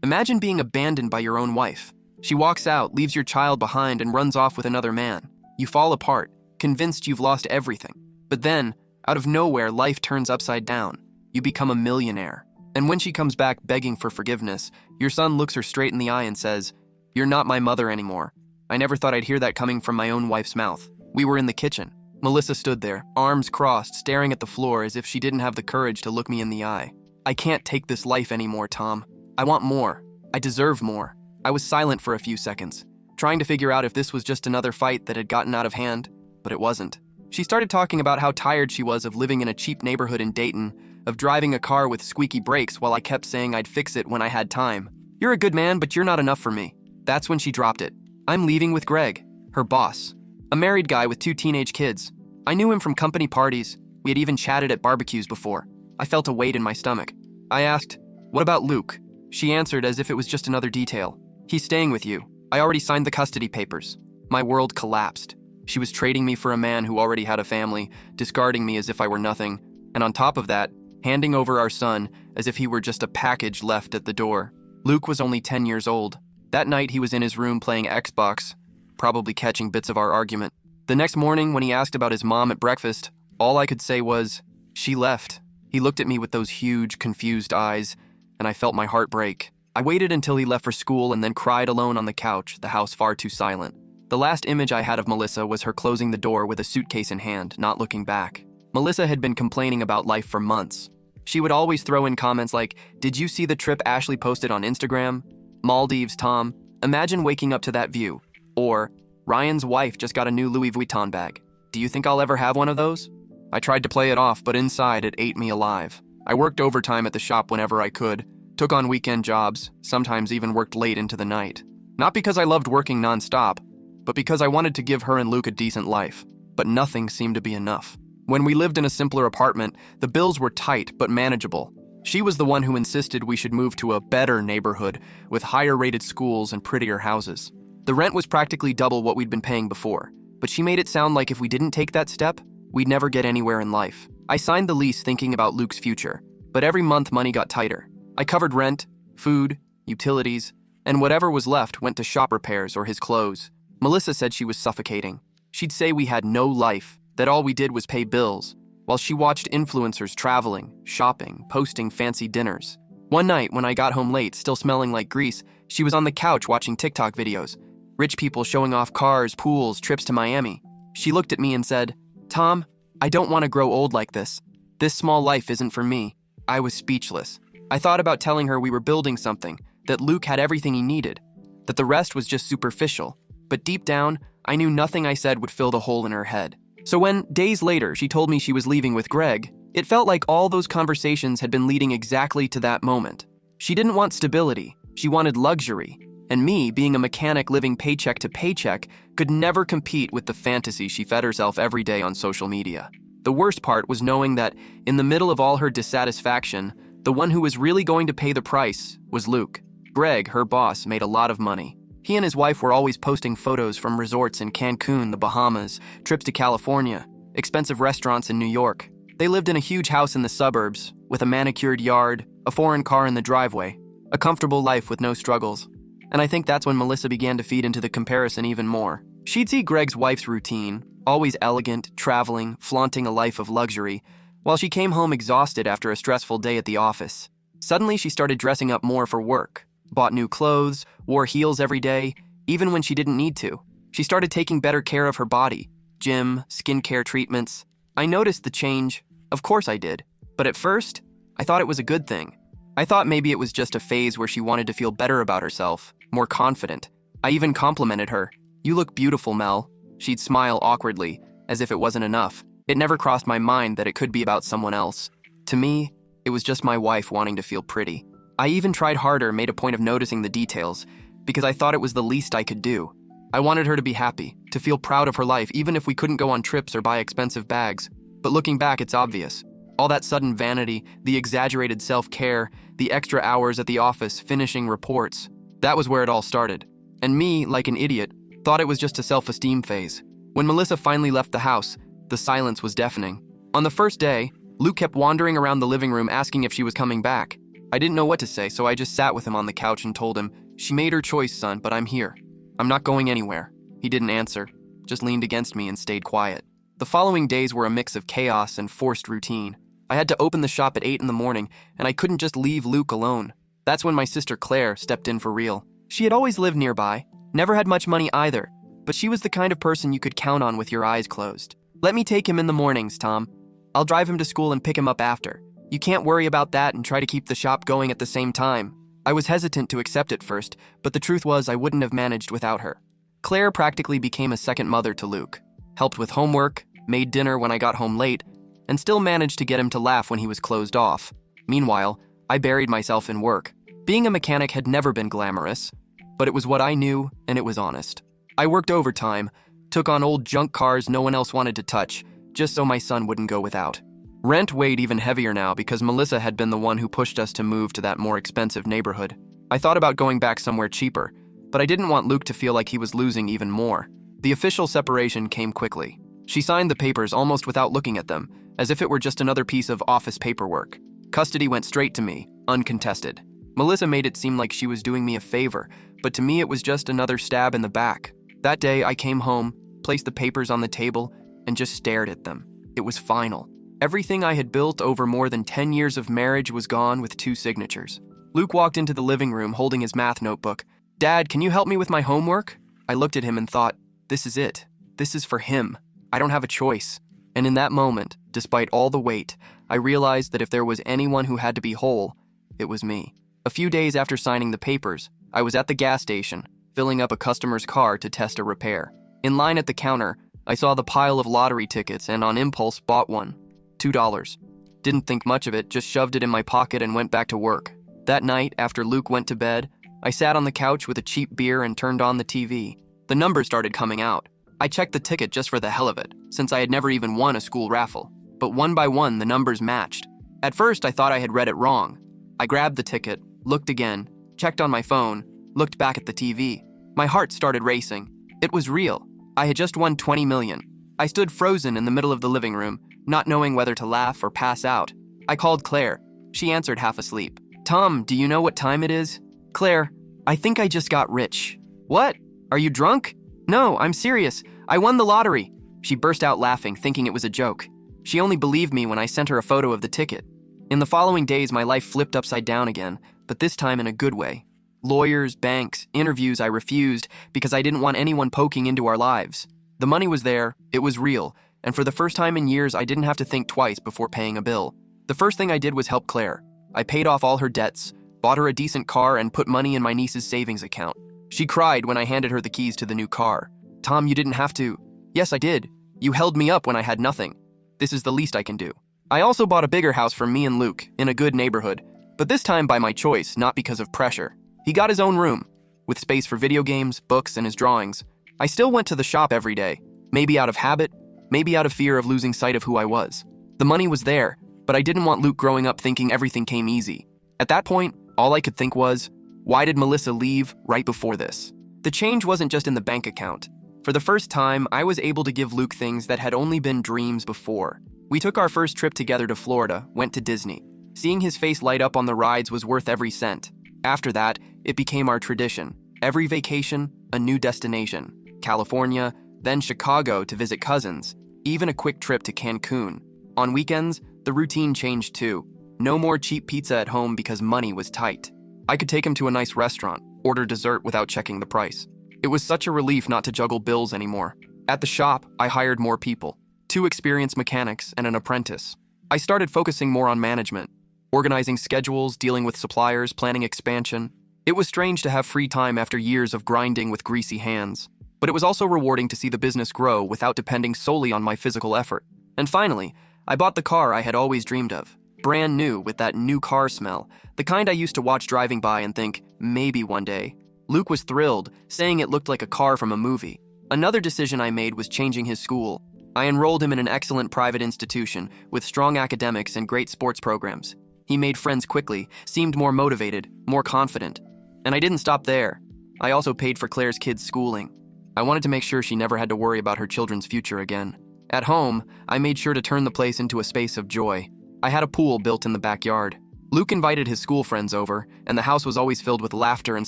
Imagine being abandoned by your own wife. She walks out, leaves your child behind, and runs off with another man. You fall apart, convinced you've lost everything. But then, out of nowhere, life turns upside down. You become a millionaire. And when she comes back begging for forgiveness, your son looks her straight in the eye and says, "You're not my mother anymore." I never thought I'd hear that coming from my own wife's mouth. We were in the kitchen. Melissa stood there, arms crossed, staring at the floor as if she didn't have the courage to look me in the eye. "I can't take this life anymore, Tom. I want more. I deserve more." I was silent for a few seconds, trying to figure out if this was just another fight that had gotten out of hand, but it wasn't. She started talking about how tired she was of living in a cheap neighborhood in Dayton, of driving a car with squeaky brakes while I kept saying I'd fix it when I had time. "You're a good man, but you're not enough for me." That's when she dropped it. "I'm leaving with Greg, her boss. A married guy with 2 teenage kids. I knew him from company parties. We had even chatted at barbecues before." I felt a weight in my stomach. I asked, "What about Luke?" She answered as if it was just another detail. "He's staying with you. I already signed the custody papers." My world collapsed. She was trading me for a man who already had a family, discarding me as if I were nothing, and on top of that, handing over our son as if he were just a package left at the door. Luke was only 10 years old. That night he was in his room playing Xbox, probably catching bits of our argument. The next morning when he asked about his mom at breakfast, all I could say was, "She left." He looked at me with those huge, confused eyes, and I felt my heart break. I waited until he left for school and then cried alone on the couch, the house far too silent. The last image I had of Melissa was her closing the door with a suitcase in hand, not looking back. Melissa had been complaining about life for months. She would always throw in comments like, "Did you see the trip Ashley posted on Instagram? Maldives, Tom. Imagine waking up to that view." Or, "Ryan's wife just got a new Louis Vuitton bag. Do you think I'll ever have one of those?" I tried to play it off, but inside it ate me alive. I worked overtime at the shop whenever I could, took on weekend jobs, sometimes even worked late into the night. Not because I loved working nonstop, but because I wanted to give her and Luke a decent life. But nothing seemed to be enough. When we lived in a simpler apartment, the bills were tight but manageable. She was the one who insisted we should move to a better neighborhood with higher-rated schools and prettier houses. The rent was practically double what we'd been paying before, but she made it sound like if we didn't take that step, we'd never get anywhere in life. I signed the lease thinking about Luke's future, but every month money got tighter. I covered rent, food, utilities, and whatever was left went to shop repairs or his clothes. Melissa said she was suffocating. She'd say we had no life, that all we did was pay bills, while she watched influencers traveling, shopping, posting fancy dinners. One night, when I got home late, still smelling like grease, she was on the couch watching TikTok videos. Rich people showing off cars, pools, trips to Miami. She looked at me and said, "Tom, I don't want to grow old like this. This small life isn't for me." I was speechless. I thought about telling her we were building something, that Luke had everything he needed, that the rest was just superficial. But deep down, I knew nothing I said would fill the hole in her head. So when, days later, she told me she was leaving with Greg, it felt like all those conversations had been leading exactly to that moment. She didn't want stability, she wanted luxury. And me, being a mechanic living paycheck to paycheck, could never compete with the fantasy she fed herself every day on social media. The worst part was knowing that, in the middle of all her dissatisfaction, the one who was really going to pay the price was Luke. Greg, her boss, made a lot of money. He and his wife were always posting photos from resorts in Cancun, the Bahamas, trips to California, expensive restaurants in New York. They lived in a huge house in the suburbs, with a manicured yard, a foreign car in the driveway, a comfortable life with no struggles. And I think that's when Melissa began to feed into the comparison even more. She'd see Greg's wife's routine, always elegant, traveling, flaunting a life of luxury, while she came home exhausted after a stressful day at the office. Suddenly she started dressing up more for work, bought new clothes, wore heels every day, even when she didn't need to. She started taking better care of her body, gym, skincare treatments. I noticed the change. Of course I did. But at first, I thought it was a good thing. I thought maybe it was just a phase where she wanted to feel better about herself, more confident. I even complimented her. "You look beautiful, Mel." She'd smile awkwardly, as if it wasn't enough. It never crossed my mind that it could be about someone else. To me, it was just my wife wanting to feel pretty. I even tried harder, made a point of noticing the details, because I thought it was the least I could do. I wanted her to be happy, to feel proud of her life, even if we couldn't go on trips or buy expensive bags. But looking back, it's obvious. All that sudden vanity, the exaggerated self-care, the extra hours at the office finishing reports, that was where it all started. And me, like an idiot, thought it was just a self-esteem phase. When Melissa finally left the house, the silence was deafening. On the first day, Luke kept wandering around the living room asking if she was coming back. I didn't know what to say, so I just sat with him on the couch and told him, "She made her choice, son, but I'm here. I'm not going anywhere." He didn't answer, just leaned against me and stayed quiet. The following days were a mix of chaos and forced routine. I had to open the shop at 8 in the morning, and I couldn't just leave Luke alone. That's when my sister Claire stepped in for real. She had always lived nearby, never had much money either, but she was the kind of person you could count on with your eyes closed. "Let me take him in the mornings, Tom. I'll drive him to school and pick him up after. You can't worry about that and try to keep the shop going at the same time." I was hesitant to accept it first, but the truth was I wouldn't have managed without her. Claire practically became a second mother to Luke, helped with homework, made dinner when I got home late, and still managed to get him to laugh when he was closed off. Meanwhile, I buried myself in work. Being a mechanic had never been glamorous, but it was what I knew, and it was honest. I worked overtime, took on old junk cars no one else wanted to touch, just so my son wouldn't go without. Rent weighed even heavier now because Melissa had been the one who pushed us to move to that more expensive neighborhood. I thought about going back somewhere cheaper, but I didn't want Luke to feel like he was losing even more. The official separation came quickly. She signed the papers almost without looking at them, as if it were just another piece of office paperwork. Custody went straight to me, uncontested. Melissa made it seem like she was doing me a favor, but to me it was just another stab in the back. That day I came home, placed the papers on the table, and just stared at them. It was final. Everything I had built over more than 10 years of marriage was gone with 2 signatures. Luke walked into the living room holding his math notebook. "Dad, can you help me with my homework?" I looked at him and thought, this is it. This is for him. I don't have a choice. And in that moment, despite all the weight, I realized that if there was anyone who had to be whole, it was me. A few days after signing the papers, I was at the gas station, filling up a customer's car to test a repair. In line at the counter, I saw the pile of lottery tickets and on impulse bought one. $2. Didn't think much of it, just shoved it in my pocket and went back to work. That night, after Luke went to bed, I sat on the couch with a cheap beer and turned on the TV. The numbers started coming out. I checked the ticket just for the hell of it, since I had never even won a school raffle. But one by one, the numbers matched. At first, I thought I had read it wrong. I grabbed the ticket, looked again, checked on my phone, looked back at the TV. My heart started racing. It was real. I had just won 20 million. I stood frozen in the middle of the living room, not knowing whether to laugh or pass out. I called Claire. She answered half asleep. "Tom, do you know what time it is?" "Claire, I think I just got rich." "What? Are you drunk?" "No, I'm serious. I won the lottery." She burst out laughing, thinking it was a joke. She only believed me when I sent her a photo of the ticket. In the following days, my life flipped upside down again, but this time in a good way. Lawyers, banks, interviews I refused because I didn't want anyone poking into our lives. The money was there, it was real, and for the first time in years, I didn't have to think twice before paying a bill. The first thing I did was help Claire. I paid off all her debts, bought her a decent car, and put money in my niece's savings account. She cried when I handed her the keys to the new car. "Tom, you didn't have to." "Yes, I did. You held me up when I had nothing. This is the least I can do." I also bought a bigger house for me and Luke, in a good neighborhood, but this time by my choice, not because of pressure. He got his own room, with space for video games, books, and his drawings. I still went to the shop every day, maybe out of habit, maybe out of fear of losing sight of who I was. The money was there, but I didn't want Luke growing up thinking everything came easy. At that point, all I could think was, why did Melissa leave right before this? The change wasn't just in the bank account. For the first time, I was able to give Luke things that had only been dreams before. We took our first trip together to Florida, went to Disney. Seeing his face light up on the rides was worth every cent. After that, it became our tradition. Every vacation, a new destination. California, then Chicago to visit cousins, even a quick trip to Cancun. On weekends, the routine changed too. No more cheap pizza at home because money was tight. I could take him to a nice restaurant, order dessert without checking the price. It was such a relief not to juggle bills anymore. At the shop, I hired more people, 2 experienced mechanics and an apprentice. I started focusing more on management, organizing schedules, dealing with suppliers, planning expansion. It was strange to have free time after years of grinding with greasy hands, but it was also rewarding to see the business grow without depending solely on my physical effort. And finally, I bought the car I had always dreamed of. Brand new, with that new car smell, the kind I used to watch driving by and think, maybe one day. Luke was thrilled, saying it looked like a car from a movie. Another decision I made was changing his school. I enrolled him in an excellent private institution with strong academics and great sports programs. He made friends quickly, seemed more motivated, more confident. And I didn't stop there. I also paid for Claire's kids' schooling. I wanted to make sure she never had to worry about her children's future again. At home, I made sure to turn the place into a space of joy. I had a pool built in the backyard. Luke invited his school friends over, and the house was always filled with laughter and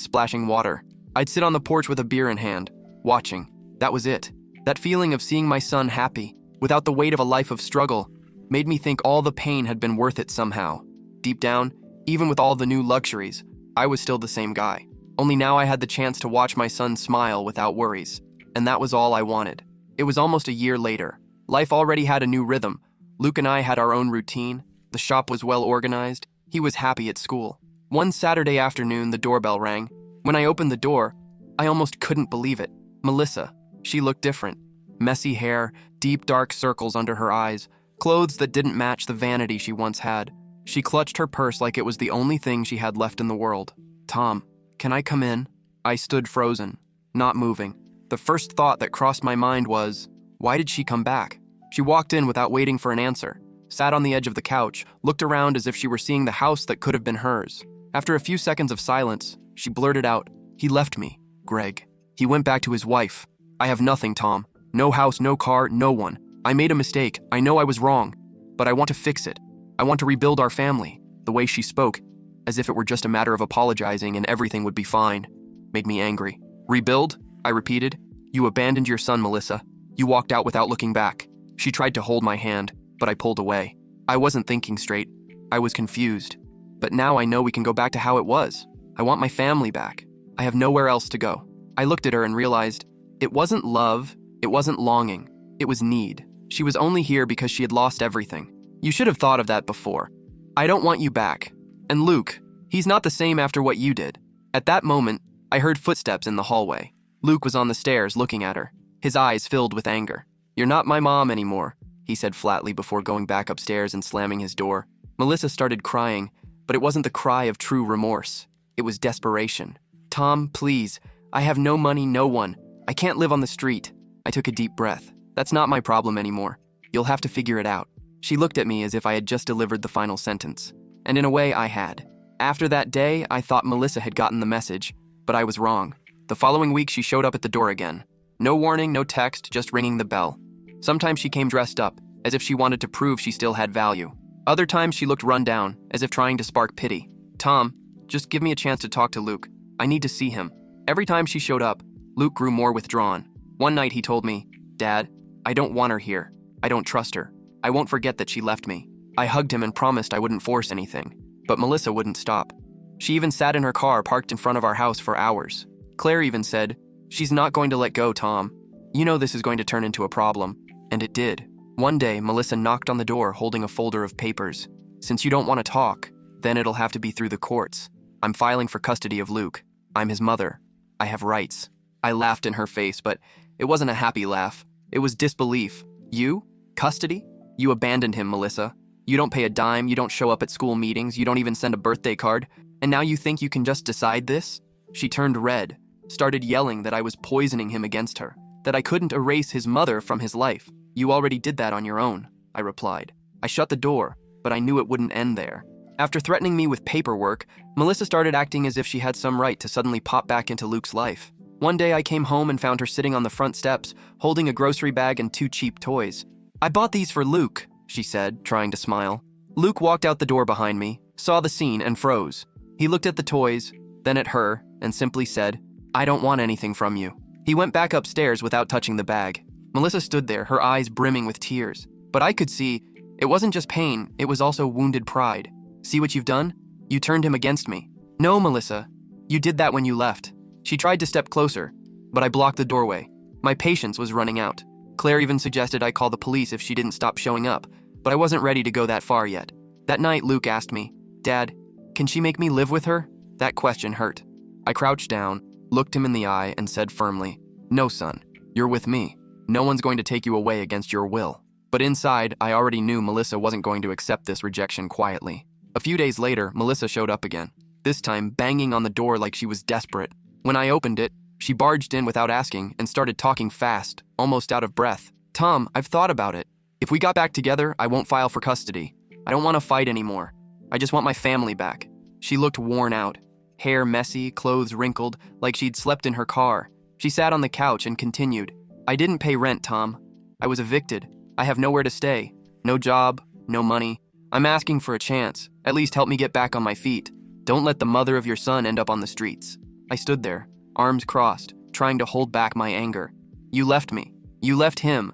splashing water. I'd sit on the porch with a beer in hand, watching. That was it. That feeling of seeing my son happy, without the weight of a life of struggle, made me think all the pain had been worth it somehow. Deep down, even with all the new luxuries, I was still the same guy. Only now I had the chance to watch my son smile without worries. And that was all I wanted. It was almost a year later. Life already had a new rhythm. Luke and I had our own routine. The shop was well organized. He was happy at school. One Saturday afternoon, the doorbell rang. When I opened the door, I almost couldn't believe it. Melissa. She looked different. Messy hair, deep dark circles under her eyes, clothes that didn't match the vanity she once had. She clutched her purse like it was the only thing she had left in the world. "Tom, can I come in?" I stood frozen, not moving. The first thought that crossed my mind was, why did she come back? She walked in without waiting for an answer, sat on the edge of the couch, looked around as if she were seeing the house that could have been hers. After a few seconds of silence, she blurted out, "He left me, Greg. He went back to his wife. I have nothing, Tom. No house, no car, no one. I made a mistake. I know I was wrong, but I want to fix it. I want to rebuild our family." The way she spoke, as if it were just a matter of apologizing and everything would be fine, made me angry. "Rebuild?" I repeated. "You abandoned your son, Melissa. You walked out without looking back." She tried to hold my hand, but I pulled away. I wasn't thinking straight. I was confused. But now I know we can go back to how it was. I want my family back. I have nowhere else to go. I looked at her and realized it wasn't love, it wasn't longing, it was need. She was only here because she had lost everything. You should have thought of that before. I don't want you back. And Luke, he's not the same after what you did. At that moment, I heard footsteps in the hallway. Luke was on the stairs looking at her, his eyes filled with anger. "You're not my mom anymore," he said flatly before going back upstairs and slamming his door. Melissa started crying, but it wasn't the cry of true remorse. It was desperation. "Tom, please. I have no money, no one. I can't live on the street." I took a deep breath. "That's not my problem anymore. You'll have to figure it out." She looked at me as if I had just delivered the final sentence. And in a way, I had. After that day, I thought Melissa had gotten the message, but I was wrong. The following week, she showed up at the door again. No warning, no text, just ringing the bell. Sometimes she came dressed up, as if she wanted to prove she still had value. Other times she looked run down, as if trying to spark pity. "Tom, just give me a chance to talk to Luke. I need to see him." Every time she showed up, Luke grew more withdrawn. One night he told me, "Dad, I don't want her here. I don't trust her. I won't forget that she left me." I hugged him and promised I wouldn't force anything. But Melissa wouldn't stop. She even sat in her car parked in front of our house for hours. Claire even said, "She's not going to let go, Tom. You know this is going to turn into a problem." And it did. One day, Melissa knocked on the door holding a folder of papers. "Since you don't want to talk, then it'll have to be through the courts. I'm filing for custody of Luke. I'm his mother. I have rights." I laughed in her face, but it wasn't a happy laugh. It was disbelief. "You? Custody? You abandoned him, Melissa. You don't pay a dime, you don't show up at school meetings, you don't even send a birthday card, and now you think you can just decide this?" She turned red, started yelling that I was poisoning him against her, that I couldn't erase his mother from his life. "You already did that on your own," I replied. I shut the door, but I knew it wouldn't end there. After threatening me with paperwork, Melissa started acting as if she had some right to suddenly pop back into Luke's life. One day I came home and found her sitting on the front steps, holding a grocery bag and 2 cheap toys. "I bought these for Luke," she said, trying to smile. Luke walked out the door behind me, saw the scene, and froze. He looked at the toys, then at her, and simply said, "I don't want anything from you." He went back upstairs without touching the bag. Melissa stood there, her eyes brimming with tears. But I could see, it wasn't just pain, it was also wounded pride. "See what you've done? You turned him against me." "No, Melissa. You did that when you left." She tried to step closer, but I blocked the doorway. My patience was running out. Claire even suggested I call the police if she didn't stop showing up, but I wasn't ready to go that far yet. That night, Luke asked me, "Dad, can she make me live with her?" That question hurt. I crouched down, looked him in the eye, and said firmly, "No, son, you're with me. No one's going to take you away against your will." But inside, I already knew Melissa wasn't going to accept this rejection quietly. A few days later, Melissa showed up again, this time banging on the door like she was desperate. When I opened it, she barged in without asking and started talking fast, almost out of breath. "Tom, I've thought about it. If we got back together, I won't file for custody. I don't want to fight anymore. I just want my family back." She looked worn out, hair messy, clothes wrinkled, like she'd slept in her car. She sat on the couch and continued, "I didn't pay rent, Tom. I was evicted. I have nowhere to stay. No job, no money. I'm asking for a chance. At least help me get back on my feet. Don't let the mother of your son end up on the streets." I stood there, arms crossed, trying to hold back my anger. "You left me. You left him.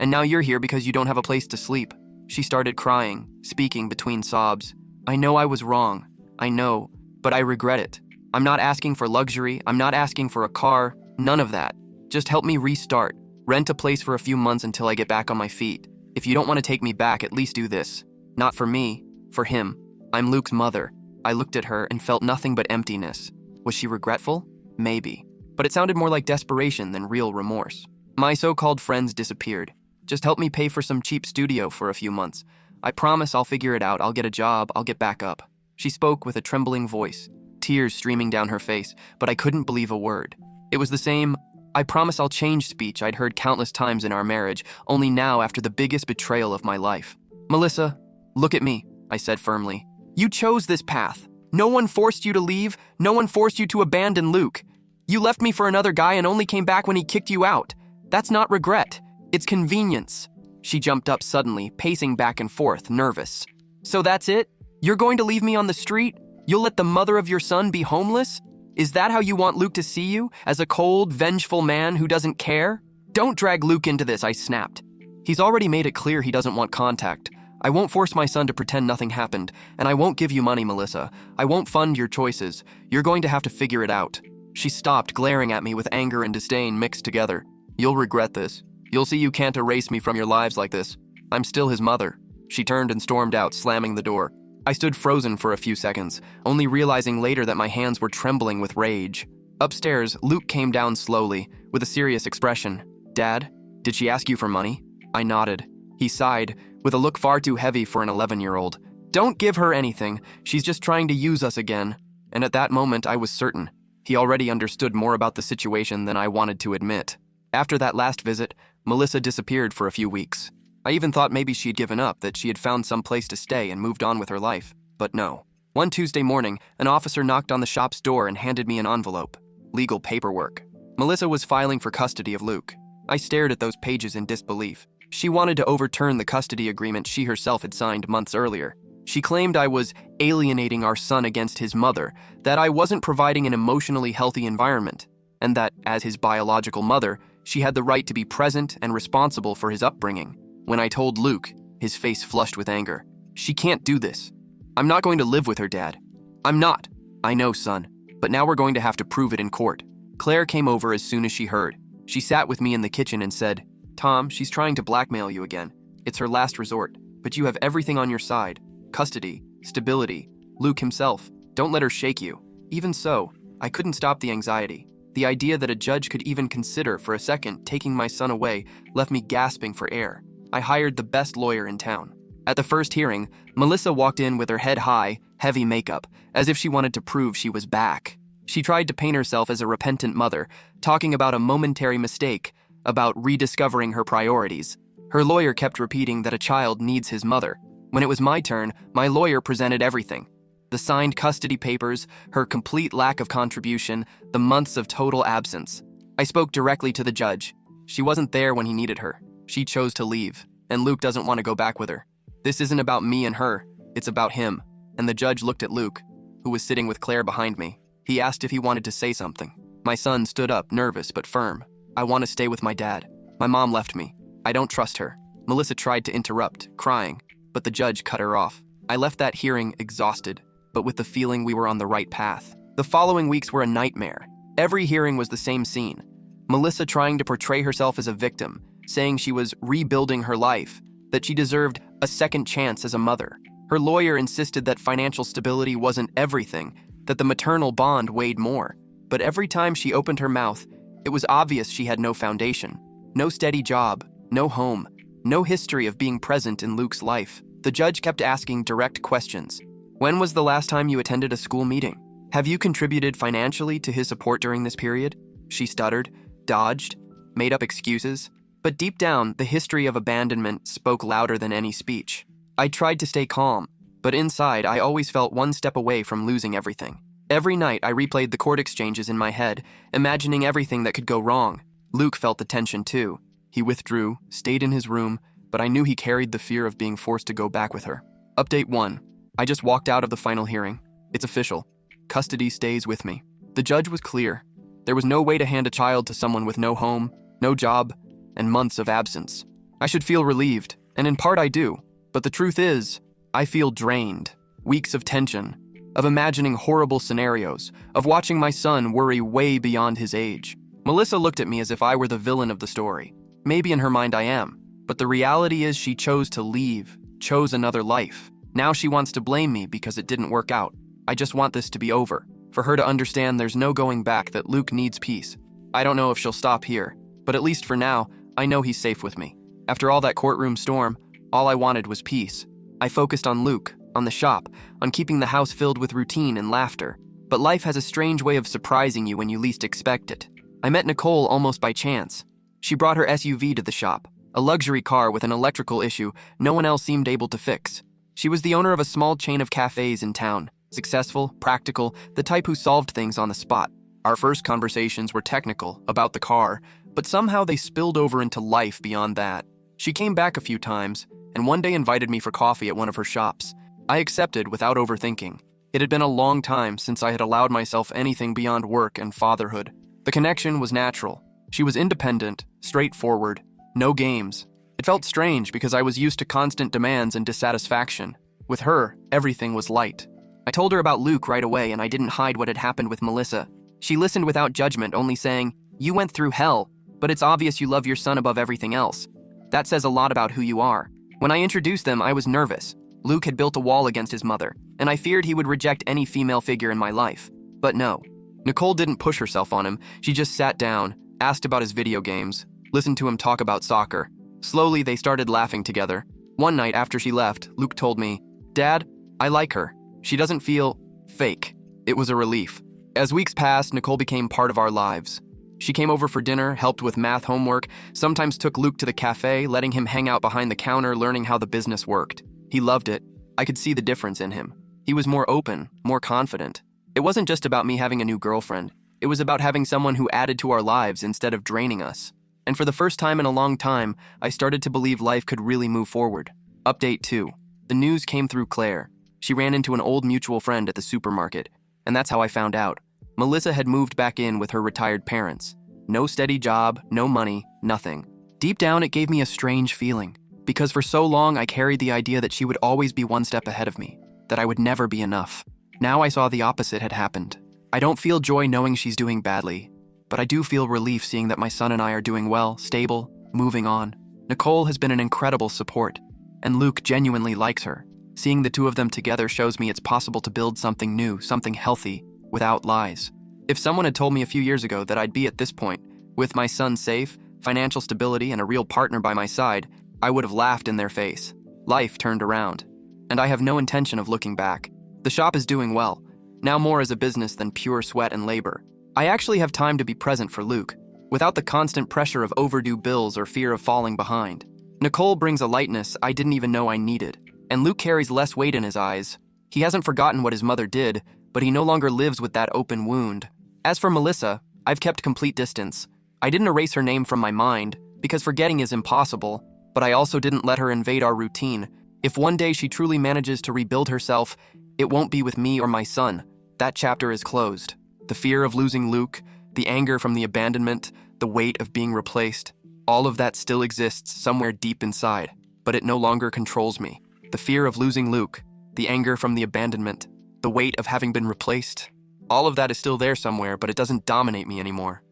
And now you're here because you don't have a place to sleep." She started crying, speaking between sobs. "I know I was wrong. I know, but I regret it. I'm not asking for luxury. I'm not asking for a car. None of that. Just help me restart. Rent a place for a few months until I get back on my feet. If you don't want to take me back, at least do this. Not for me, for him. I'm Luke's mother." I looked at her and felt nothing but emptiness. Was she regretful? Maybe. But it sounded more like desperation than real remorse. My so-called friends disappeared. "Just help me pay for some cheap studio for a few months. I promise I'll figure it out. I'll get a job. I'll get back up." She spoke with a trembling voice, tears streaming down her face, but I couldn't believe a word. It was the same, "I promise I'll change" speech I'd heard countless times in our marriage, only now after the biggest betrayal of my life. "Melissa, look at me," I said firmly. "You chose this path. No one forced you to leave. No one forced you to abandon Luke. You left me for another guy and only came back when he kicked you out. That's not regret. It's convenience." She jumped up suddenly, pacing back and forth, nervous. "So that's it? You're going to leave me on the street? You'll let the mother of your son be homeless? Is that how you want Luke to see you, as a cold, vengeful man who doesn't care? Don't drag Luke into this," I snapped. "He's already made it clear he doesn't want contact. I won't force my son to pretend nothing happened, and I won't give you money, Melissa. I won't fund your choices. You're going to have to figure it out." She stopped, glaring at me with anger and disdain mixed together. "You'll regret this. You'll see you can't erase me from your lives like this. I'm still his mother." She turned and stormed out, slamming the door. I stood frozen for a few seconds, only realizing later that my hands were trembling with rage. Upstairs, Luke came down slowly, with a serious expression. "Dad, did she ask you for money?" I nodded. He sighed, with a look far too heavy for an 11-year-old. "Don't give her anything. She's just trying to use us again." And at that moment, I was certain. He already understood more about the situation than I wanted to admit. After that last visit, Melissa disappeared for a few weeks. I even thought maybe she'd given up, that she had found some place to stay and moved on with her life. But no. One Tuesday morning, an officer knocked on the shop's door and handed me an envelope. Legal paperwork. Melissa was filing for custody of Luke. I stared at those pages in disbelief. She wanted to overturn the custody agreement she herself had signed months earlier. She claimed I was alienating our son against his mother, that I wasn't providing an emotionally healthy environment, and that, as his biological mother, she had the right to be present and responsible for his upbringing. When I told Luke, his face flushed with anger. "She can't do this. I'm not going to live with her, Dad. I'm not." "I know, son, but now we're going to have to prove it in court." Claire came over as soon as she heard. She sat with me in the kitchen and said, "Tom, she's trying to blackmail you again. It's her last resort, but you have everything on your side. Custody, stability, Luke himself. Don't let her shake you." Even so, I couldn't stop the anxiety. The idea that a judge could even consider for a second taking my son away left me gasping for air. I hired the best lawyer in town. At the first hearing, Melissa walked in with her head high, heavy makeup, as if she wanted to prove she was back. She tried to paint herself as a repentant mother, talking about a momentary mistake, about rediscovering her priorities. Her lawyer kept repeating that a child needs his mother. When it was my turn, my lawyer presented everything. The signed custody papers, her complete lack of contribution, the months of total absence. I spoke directly to the judge. She wasn't there when he needed her. She chose to leave, and Luke doesn't want to go back with her. This isn't about me and her, it's about him. And the judge looked at Luke, who was sitting with Claire behind me. He asked if he wanted to say something. My son stood up, nervous but firm. "I want to stay with my dad. My mom left me. I don't trust her." Melissa tried to interrupt, crying, but the judge cut her off. I left that hearing exhausted, but with the feeling we were on the right path. The following weeks were a nightmare. Every hearing was the same scene. Melissa trying to portray herself as a victim, saying she was rebuilding her life, that she deserved a second chance as a mother. Her lawyer insisted that financial stability wasn't everything, that the maternal bond weighed more. But every time she opened her mouth, it was obvious she had no foundation, no steady job, no home, no history of being present in Luke's life. The judge kept asking direct questions. "When was the last time you attended a school meeting? Have you contributed financially to his support during this period?" She stuttered, dodged, made up excuses. But deep down, the history of abandonment spoke louder than any speech. I tried to stay calm, but inside, I always felt one step away from losing everything. Every night, I replayed the court exchanges in my head, imagining everything that could go wrong. Luke felt the tension too. He withdrew, stayed in his room, but I knew he carried the fear of being forced to go back with her. Update 1. I just walked out of the final hearing. It's official. Custody stays with me. The judge was clear. There was no way to hand a child to someone with no home, no job, and months of absence. I should feel relieved, and in part I do. But the truth is, I feel drained. Weeks of tension, of imagining horrible scenarios, of watching my son worry way beyond his age. Melissa looked at me as if I were the villain of the story. Maybe in her mind I am, but the reality is she chose to leave, chose another life. Now she wants to blame me because it didn't work out. I just want this to be over, for her to understand there's no going back, that Luke needs peace. I don't know if she'll stop here, but at least for now, I know he's safe with me. After all that courtroom storm, all I wanted was peace. I focused on Luke, on the shop, on keeping the house filled with routine and laughter. But life has a strange way of surprising you when you least expect it. I met Nicole almost by chance. She brought her SUV to the shop, a luxury car with an electrical issue no one else seemed able to fix. She was the owner of a small chain of cafes in town, successful, practical, the type who solved things on the spot. Our first conversations were technical, about the car, but somehow they spilled over into life beyond that. She came back a few times, and one day invited me for coffee at one of her shops. I accepted without overthinking. It had been a long time since I had allowed myself anything beyond work and fatherhood. The connection was natural. She was independent, straightforward, no games. It felt strange because I was used to constant demands and dissatisfaction. With her, everything was light. I told her about Luke right away, and I didn't hide what had happened with Melissa. She listened without judgment, only saying, "You went through hell, but it's obvious you love your son above everything else. That says a lot about who you are." When I introduced them, I was nervous. Luke had built a wall against his mother, and I feared he would reject any female figure in my life. But no. Nicole didn't push herself on him. She just sat down, asked about his video games, listened to him talk about soccer. Slowly, they started laughing together. One night after she left, Luke told me, "Dad, I like her. She doesn't feel fake." It was a relief. As weeks passed, Nicole became part of our lives. She came over for dinner, helped with math homework, sometimes took Luke to the cafe, letting him hang out behind the counter, learning how the business worked. He loved it. I could see the difference in him. He was more open, more confident. It wasn't just about me having a new girlfriend. It was about having someone who added to our lives instead of draining us. And for the first time in a long time, I started to believe life could really move forward. Update 2. The news came through Claire. She ran into an old mutual friend at the supermarket, and that's how I found out. Melissa had moved back in with her retired parents. No steady job, no money, nothing. Deep down, it gave me a strange feeling, because for so long I carried the idea that she would always be one step ahead of me, that I would never be enough. Now I saw the opposite had happened. I don't feel joy knowing she's doing badly, but I do feel relief seeing that my son and I are doing well, stable, moving on. Nicole has been an incredible support, and Luke genuinely likes her. Seeing the two of them together shows me it's possible to build something new, something healthy, without lies. If someone had told me a few years ago that I'd be at this point, with my son safe, financial stability, and a real partner by my side, I would have laughed in their face. Life turned around, and I have no intention of looking back. The shop is doing well, now more as a business than pure sweat and labor. I actually have time to be present for Luke, without the constant pressure of overdue bills or fear of falling behind. Nicole brings a lightness I didn't even know I needed, and Luke carries less weight in his eyes. He hasn't forgotten what his mother did, but he no longer lives with that open wound. As for Melissa, I've kept complete distance. I didn't erase her name from my mind, because forgetting is impossible, but I also didn't let her invade our routine. If one day she truly manages to rebuild herself, it won't be with me or my son. That chapter is closed. The fear of losing Luke, the anger from the abandonment, the weight of being replaced, all of that still exists somewhere deep inside, but it no longer controls me. The fear of losing Luke, the anger from the abandonment, the weight of having been replaced, all of that is still there somewhere, but it doesn't dominate me anymore.